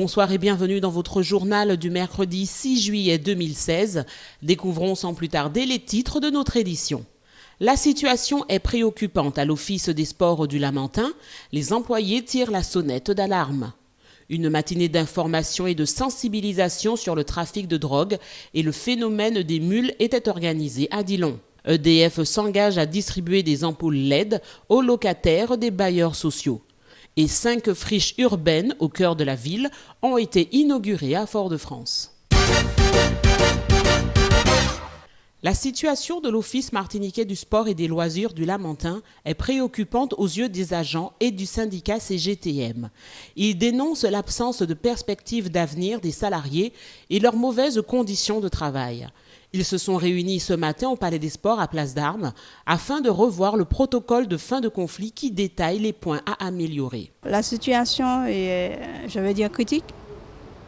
Bonsoir et bienvenue dans votre journal du mercredi 6 juillet 2016. Découvrons sans plus tarder les titres de notre édition. La situation est préoccupante à l'Office des sports du Lamentin. Les employés tirent la sonnette d'alarme. Une matinée d'information et de sensibilisation sur le trafic de drogue et le phénomène des mules était organisée à Dillon. EDF s'engage à distribuer des ampoules LED aux locataires des bailleurs sociaux. Et 5 friches urbaines au cœur de la ville ont été inaugurées à Fort-de-France. La situation de l'Office martiniquais du sport et des loisirs du Lamentin est préoccupante aux yeux des agents et du syndicat CGTM. Ils dénoncent l'absence de perspectives d'avenir des salariés et leurs mauvaises conditions de travail. Ils se sont réunis ce matin au Palais des Sports à Place d'Armes afin de revoir le protocole de fin de conflit qui détaille les points à améliorer. La situation est, je vais dire, critique,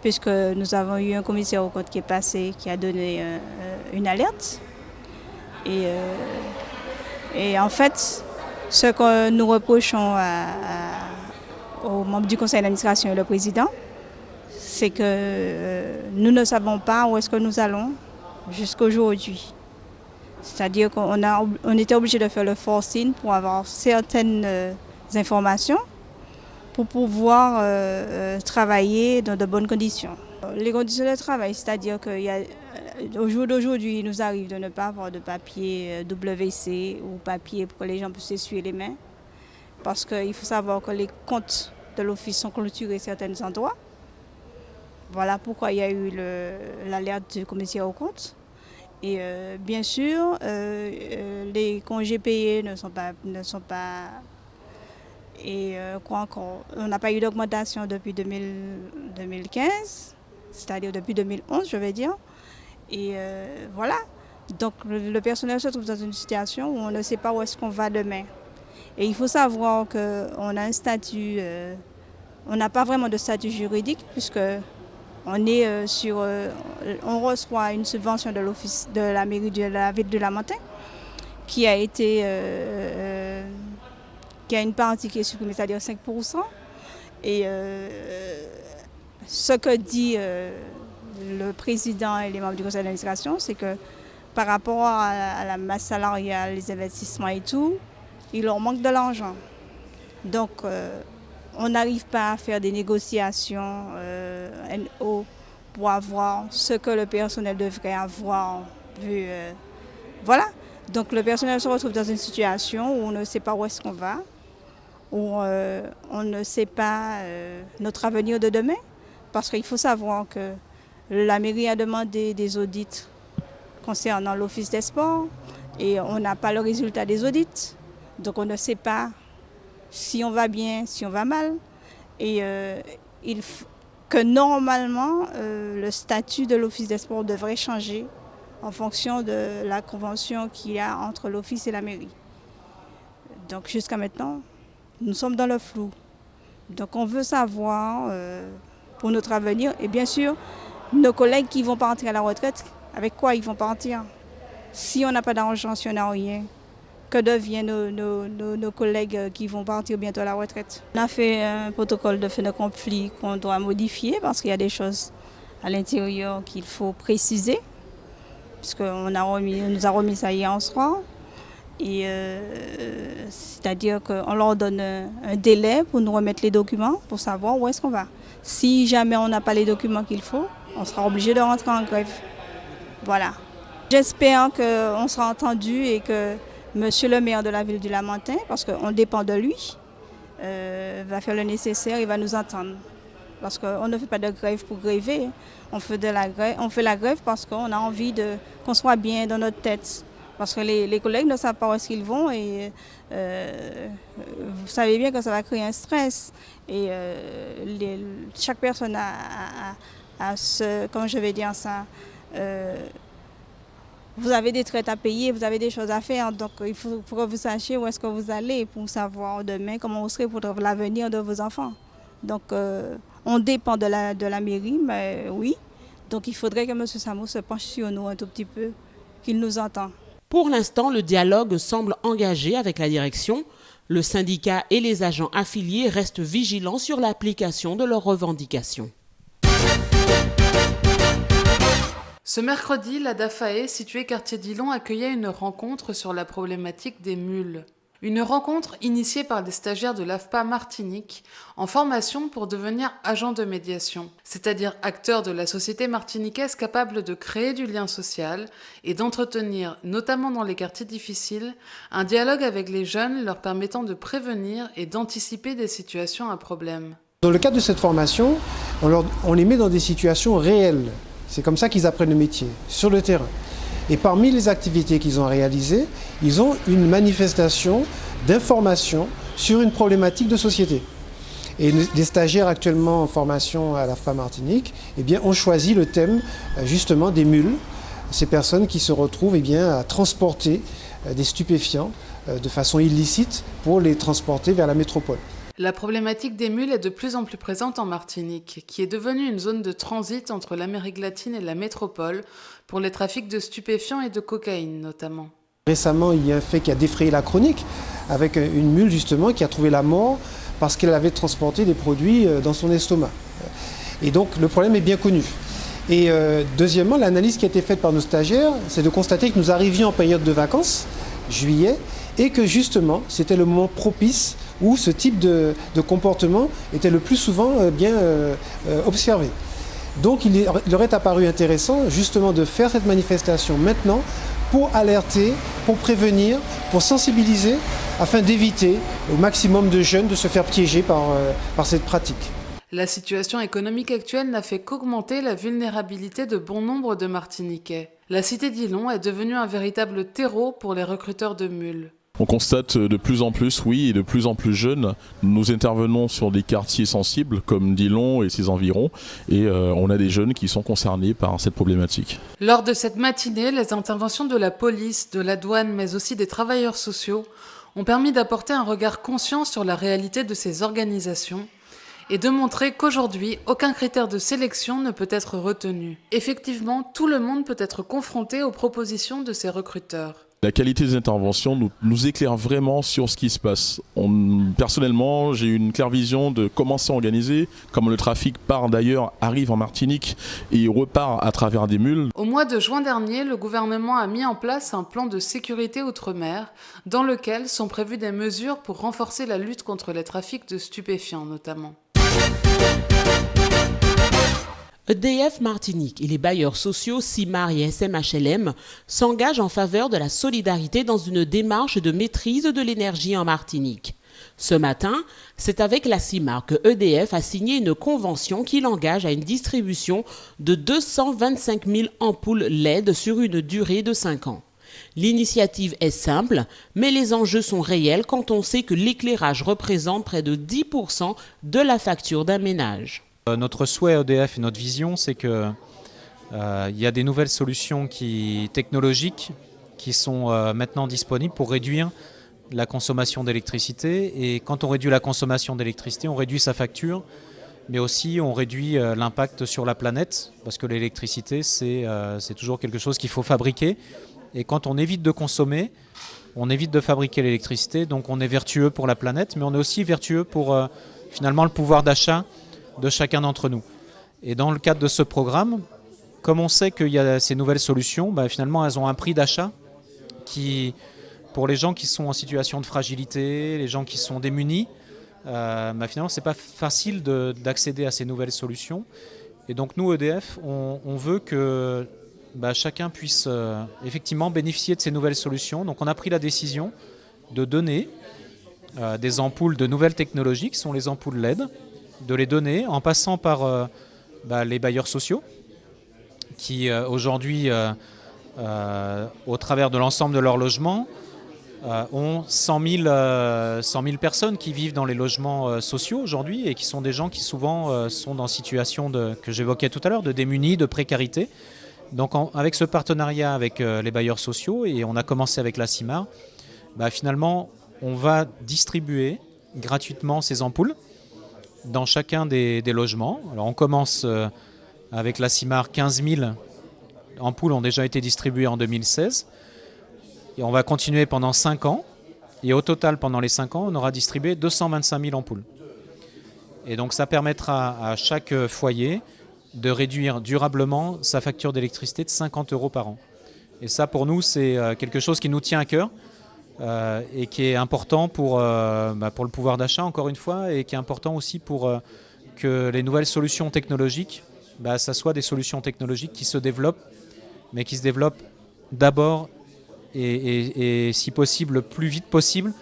puisque nous avons eu un commissaire aux comptes qui est passé, qui a donné une alerte. Et en fait, ce que nous reprochons aux membres du conseil d'administration et le président, c'est que nous ne savons pas où est-ce que nous allons jusqu'aujourd'hui. C'est-à-dire qu'on était obligé de faire le forcing pour avoir certaines informations pour pouvoir travailler dans de bonnes conditions. Les conditions de travail, c'est-à-dire qu'au jour d'aujourd'hui, il nous arrive de ne pas avoir de papier WC ou papier pour que les gens puissent s'essuyer les mains. Parce qu'il faut savoir que les comptes de l'office sont clôturés à certains endroits. Voilà pourquoi il y a eu l'alerte du commissaire aux comptes. Et bien sûr, les congés payés ne sont pas et quoi encore? On n'a pas eu d'augmentation depuis 2015, c'est-à-dire depuis 2011, je vais dire. Et voilà. Donc le personnel se trouve dans une situation où on ne sait pas où est-ce qu'on va demain. Et il faut savoir qu'on a un statut, on n'a pas vraiment de statut juridique puisque on est on reçoit une subvention de l'office de la mairie de la ville de Lamentin qui a une partie qui est supprimée, c'est-à-dire 5%. Et ce que dit le président et les membres du conseil d'administration, c'est que par rapport à la masse salariale, les investissements et tout, il leur manque de l'argent. Donc, on n'arrive pas à faire des négociations NO pour avoir ce que le personnel devrait avoir vu. Voilà. Donc, le personnel se retrouve dans une situation où on ne sait pas où est-ce qu'on va, où on ne sait pas notre avenir de demain. Parce qu'il faut savoir que la mairie a demandé des audits concernant l'office des sports et on n'a pas le résultat des audits. Donc, on ne sait pas si on va bien, si on va mal. Et que normalement, le statut de l'Office des sports devrait changer en fonction de la convention qu'il y a entre l'Office et la mairie. Donc jusqu'à maintenant, nous sommes dans le flou. Donc on veut savoir pour notre avenir. Et bien sûr, nos collègues qui vont partir à la retraite, avec quoi ils vont partir? Si on n'a pas d'argent, si on n'a rien, que deviennent nos collègues qui vont partir bientôt à la retraite? On a fait un protocole de fin de conflit qu'on doit modifier parce qu'il y a des choses à l'intérieur qu'il faut préciser, puisqu'on nous a remis ça hier en soir. Et c'est-à-dire qu'on leur donne un délai pour nous remettre les documents pour savoir où est-ce qu'on va. Si jamais on n'a pas les documents qu'il faut, on sera obligé de rentrer en grève. Voilà. J'espère qu'on sera entendu et que Monsieur le maire de la ville du Lamentin, parce qu'on dépend de lui, va faire le nécessaire et va nous entendre. Parce qu'on ne fait pas de grève pour gréver, on fait la grève parce qu'on a envie qu'on soit bien dans notre tête. Parce que les collègues ne savent pas où est-ce qu'ils vont et vous savez bien que ça va créer un stress. Et chaque personne a comment je vais dire ça, vous avez des traites à payer, vous avez des choses à faire, donc il faut que vous sachiez où est-ce que vous allez pour savoir demain comment vous serez pour l'avenir de vos enfants. Donc on dépend de la mairie, mais oui. Donc il faudrait que M. Samo se penche sur nous un tout petit peu, qu'il nous entend. Pour l'instant, le dialogue semble engagé avec la direction. Le syndicat et les agents affiliés restent vigilants sur l'application de leurs revendications. Ce mercredi, la DAFAE, située quartier Dillon, accueillait une rencontre sur la problématique des mules. Une rencontre initiée par des stagiaires de l'AFPA Martinique en formation pour devenir agents de médiation, c'est-à-dire acteurs de la société martiniquaise capables de créer du lien social et d'entretenir, notamment dans les quartiers difficiles, un dialogue avec les jeunes leur permettant de prévenir et d'anticiper des situations à problème. Dans le cadre de cette formation, on les met dans des situations réelles. C'est comme ça qu'ils apprennent le métier, sur le terrain. Et parmi les activités qu'ils ont réalisées, ils ont une manifestation d'information sur une problématique de société. Et les stagiaires actuellement en formation à l'AFPA Martinique ont choisi le thème justement des mules, ces personnes qui se retrouvent à transporter des stupéfiants de façon illicite pour les transporter vers la métropole. La problématique des mules est de plus en plus présente en Martinique, qui est devenue une zone de transit entre l'Amérique latine et la métropole pour les trafics de stupéfiants et de cocaïne notamment. Récemment, il y a un fait qui a défrayé la chronique avec une mule justement qui a trouvé la mort parce qu'elle avait transporté des produits dans son estomac. Et donc le problème est bien connu. Et deuxièmement, l'analyse qui a été faite par nos stagiaires, c'est de constater que nous arrivions en période de vacances, juillet, et que justement c'était le moment propice où ce type de comportement était le plus souvent observé. Donc il leur est apparu intéressant justement de faire cette manifestation maintenant pour alerter, pour prévenir, pour sensibiliser, afin d'éviter au maximum de jeunes de se faire piéger par cette pratique. La situation économique actuelle n'a fait qu'augmenter la vulnérabilité de bon nombre de Martiniquais. La cité Dillon est devenue un véritable terreau pour les recruteurs de mules. On constate de plus en plus, oui, et de plus en plus jeunes. Nous intervenons sur des quartiers sensibles comme Dillon et ses environs et on a des jeunes qui sont concernés par cette problématique. Lors de cette matinée, les interventions de la police, de la douane, mais aussi des travailleurs sociaux ont permis d'apporter un regard conscient sur la réalité de ces organisations et de montrer qu'aujourd'hui, aucun critère de sélection ne peut être retenu. Effectivement, tout le monde peut être confronté aux propositions de ces recruteurs. La qualité des interventions nous éclaire vraiment sur ce qui se passe. Personnellement, j'ai une claire vision de comment c'est organisé, comment le trafic arrive en Martinique et repart à travers des mules. Au mois de juin dernier, le gouvernement a mis en place un plan de sécurité outre-mer dans lequel sont prévues des mesures pour renforcer la lutte contre les trafics de stupéfiants notamment. EDF Martinique et les bailleurs sociaux CIMAR et SMHLM s'engagent en faveur de la solidarité dans une démarche de maîtrise de l'énergie en Martinique. Ce matin, c'est avec la CIMAR que EDF a signé une convention qui l'engage à une distribution de 225 000 ampoules LED sur une durée de 5 ans. L'initiative est simple, mais les enjeux sont réels quand on sait que l'éclairage représente près de 10% de la facture d'un ménage. Notre souhait EDF et notre vision, c'est qu'il y a des nouvelles solutions technologiques qui sont maintenant disponibles pour réduire la consommation d'électricité. Et quand on réduit la consommation d'électricité, on réduit sa facture, mais aussi on réduit l'impact sur la planète, parce que l'électricité, c'est toujours quelque chose qu'il faut fabriquer. Et quand on évite de consommer, on évite de fabriquer l'électricité, donc on est vertueux pour la planète, mais on est aussi vertueux pour finalement le pouvoir d'achat de chacun d'entre nous. Et dans le cadre de ce programme, comme on sait qu'il y a ces nouvelles solutions, finalement elles ont un prix d'achat qui, pour les gens qui sont en situation de fragilité, les gens qui sont démunis, finalement c'est pas facile d'accéder à ces nouvelles solutions. Et donc nous EDF, on veut que chacun puisse effectivement bénéficier de ces nouvelles solutions. Donc on a pris la décision de donner des ampoules de nouvelles technologies qui sont les ampoules LED, de les donner en passant par les bailleurs sociaux qui aujourd'hui, au travers de l'ensemble de leurs logements, ont 100 000 personnes qui vivent dans les logements sociaux aujourd'hui et qui sont des gens qui souvent sont dans situation que j'évoquais tout à l'heure, de démunis, de précarité. Donc avec ce partenariat avec les bailleurs sociaux, et on a commencé avec la CIMAR, finalement on va distribuer gratuitement ces ampoules dans chacun des logements. Alors on commence avec la CIMAR, 15 000 ampoules ont déjà été distribuées en 2016. Et on va continuer pendant 5 ans. Et au total, pendant les 5 ans, on aura distribué 225 000 ampoules. Et donc ça permettra à chaque foyer de réduire durablement sa facture d'électricité de 50 € par an. Et ça, pour nous, c'est quelque chose qui nous tient à cœur et qui est important pour le pouvoir d'achat, encore une fois, et qui est important aussi pour que les nouvelles solutions technologiques, ça soit des solutions technologiques qui se développent, mais qui se développent d'abord et si possible, le plus vite possible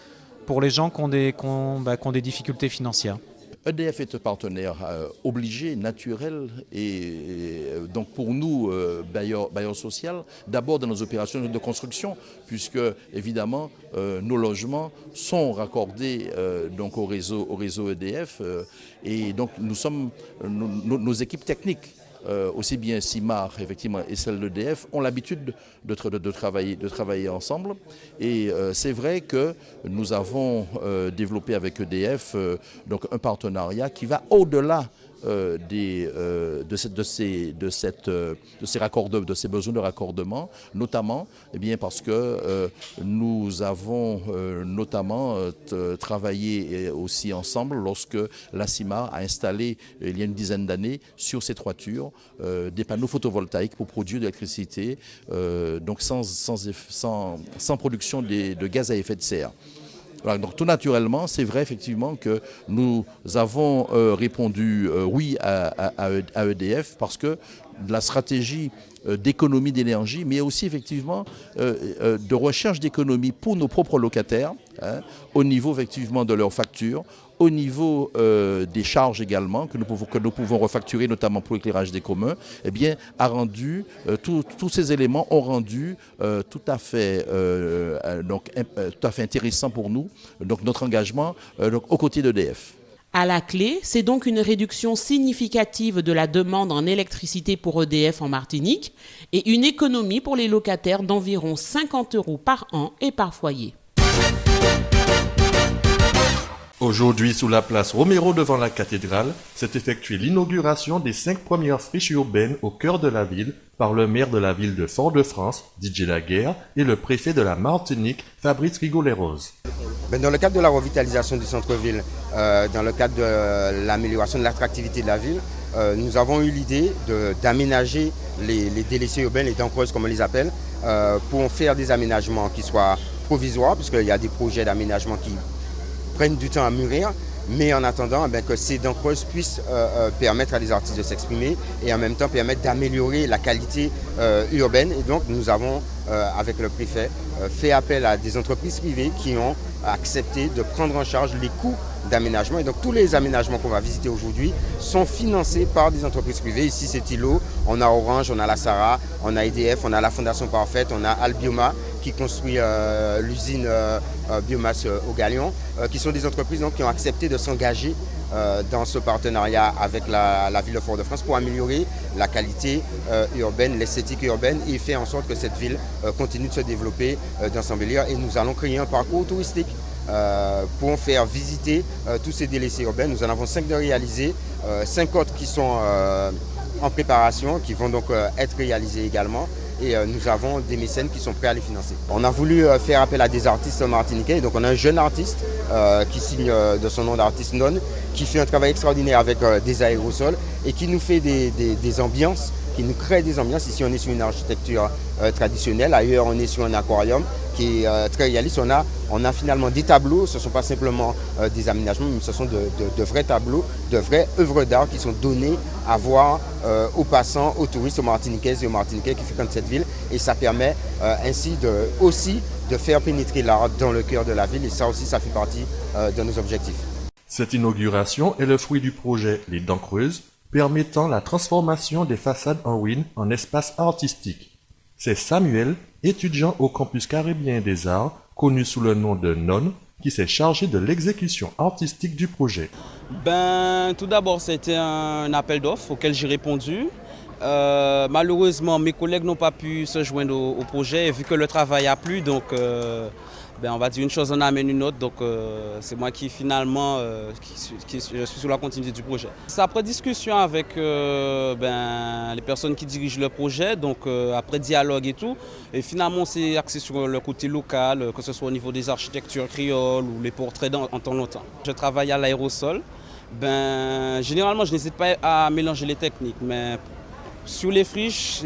pour les gens qui ont des difficultés financières. EDF est un partenaire obligé, naturel, et donc pour nous, bailleurs social, d'abord dans nos opérations de construction, puisque évidemment nos logements sont raccordés donc au réseau EDF, et donc nous sommes nos équipes techniques. Aussi bien CIMAR effectivement, et celle d'EDF ont l'habitude de travailler ensemble. Et c'est vrai que nous avons développé avec EDF donc un partenariat qui va au-delà de ces besoins de raccordement, notamment parce que nous avons notamment travaillé aussi ensemble lorsque la CIMAR a installé il y a une dizaine d'années sur ses toitures des panneaux photovoltaïques pour produire de l'électricité donc sans production de gaz à effet de serre. Voilà, donc tout naturellement, c'est vrai effectivement que nous avons répondu oui à EDF parce que la stratégie d'économie d'énergie, mais aussi effectivement de recherche d'économie pour nos propres locataires, au niveau effectivement de leurs factures, au niveau des charges également que nous pouvons refacturer, notamment pour l'éclairage des communs, a rendu tous ces éléments ont rendu tout à fait intéressant pour nous, donc notre engagement aux côtés d'EDF. À la clé, c'est donc une réduction significative de la demande en électricité pour EDF en Martinique et une économie pour les locataires d'environ 50 € par an et par foyer. Aujourd'hui, sous la place Romero devant la cathédrale, s'est effectuée l'inauguration des 5 premières friches urbaines au cœur de la ville par le maire de la ville de Fort-de-France, Didier Laguerre, et le préfet de la Martinique, Fabrice Rigoleros. Dans le cadre de la revitalisation du centre-ville, dans le cadre de l'amélioration de l'attractivité de la ville, nous avons eu l'idée d'aménager les délaissés urbains, les dents creuses comme on les appelle, pour faire des aménagements qui soient provisoires, puisqu'il y a des projets d'aménagement qui prennent du temps à mûrir, mais en attendant que ces dents creuses puissent permettre à des artistes de s'exprimer et en même temps permettre d'améliorer la qualité urbaine. Et donc nous avons, avec le préfet, fait appel à des entreprises privées qui ont accepté de prendre en charge les coûts d'aménagement. Et donc tous les aménagements qu'on va visiter aujourd'hui sont financés par des entreprises privées. Ici c'est ILO, on a Orange, on a la Sara, on a EDF, on a la Fondation Parfaite, on a Albioma qui construit l'usine biomasse au Galion, qui sont des entreprises donc, qui ont accepté de s'engager dans ce partenariat avec la ville de Fort-de-France pour améliorer la qualité urbaine, l'esthétique urbaine et faire en sorte que cette ville continue de se développer dans son délire. Et nous allons créer un parcours touristique pour faire visiter tous ces délaissés urbains. Nous en avons 5 de réalisés, 5 autres qui sont en préparation, qui vont donc être réalisés également. Et nous avons des mécènes qui sont prêts à les financer. On a voulu faire appel à des artistes martiniquais. Donc on a un jeune artiste qui signe de son nom d'artiste Non, qui fait un travail extraordinaire avec des aérosols et qui nous fait des ambiances, qui nous crée des ambiances. Ici on est sur une architecture traditionnelle, ailleurs on est sur un aquarium qui est très réaliste. On a finalement des tableaux, ce ne sont pas simplement des aménagements, mais ce sont de vrais tableaux, de vraies œuvres d'art qui sont données à voir aux passants, aux touristes, aux Martiniquaises et aux Martiniquais qui fréquentent cette ville. Et ça permet ainsi aussi de faire pénétrer l'art dans le cœur de la ville. Et ça aussi, ça fait partie de nos objectifs. Cette inauguration est le fruit du projet Les Dents Creuses, permettant la transformation des façades en ruines en espaces artistiques. C'est Samuel, étudiant au campus caribéen des arts, connu sous le nom de Non, qui s'est chargé de l'exécution artistique du projet. Tout d'abord, c'était un appel d'offres auquel j'ai répondu. Malheureusement, mes collègues n'ont pas pu se joindre au projet, et vu que le travail a plu, donc on va dire une chose en amène une autre, donc c'est moi qui finalement je suis sur la continuité du projet. C'est après discussion avec les personnes qui dirigent le projet, donc après dialogue et tout, et finalement c'est axé sur le côté local, que ce soit au niveau des architectures créoles ou les portraits en temps longtemps. Je travaille à l'aérosol, Généralement, je n'hésite pas à mélanger les techniques, mais sur les friches,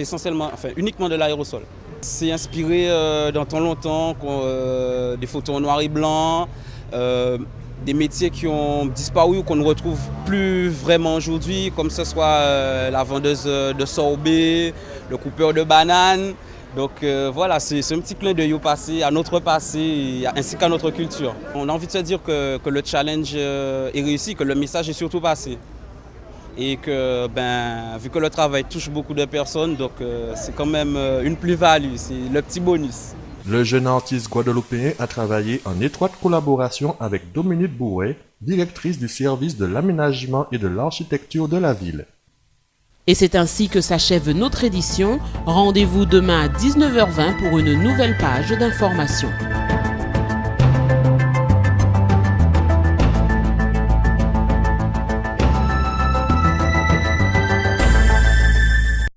uniquement de l'aérosol. C'est inspiré dans tant longtemps, des photos en noir et blanc, des métiers qui ont disparu ou qu'on ne retrouve plus vraiment aujourd'hui, comme ce soit la vendeuse de sorbet, le coupeur de bananes. Donc voilà, c'est un petit clin d'œil au passé, à notre passé, ainsi qu'à notre culture. On a envie de se dire que le challenge est réussi, que le message est surtout passé. Et que, vu que le travail touche beaucoup de personnes, donc c'est quand même une plus-value, c'est le petit bonus. Le jeune artiste guadeloupéen a travaillé en étroite collaboration avec Dominique Bouret, directrice du service de l'aménagement et de l'architecture de la ville. Et c'est ainsi que s'achève notre édition. Rendez-vous demain à 19h20 pour une nouvelle page d'information.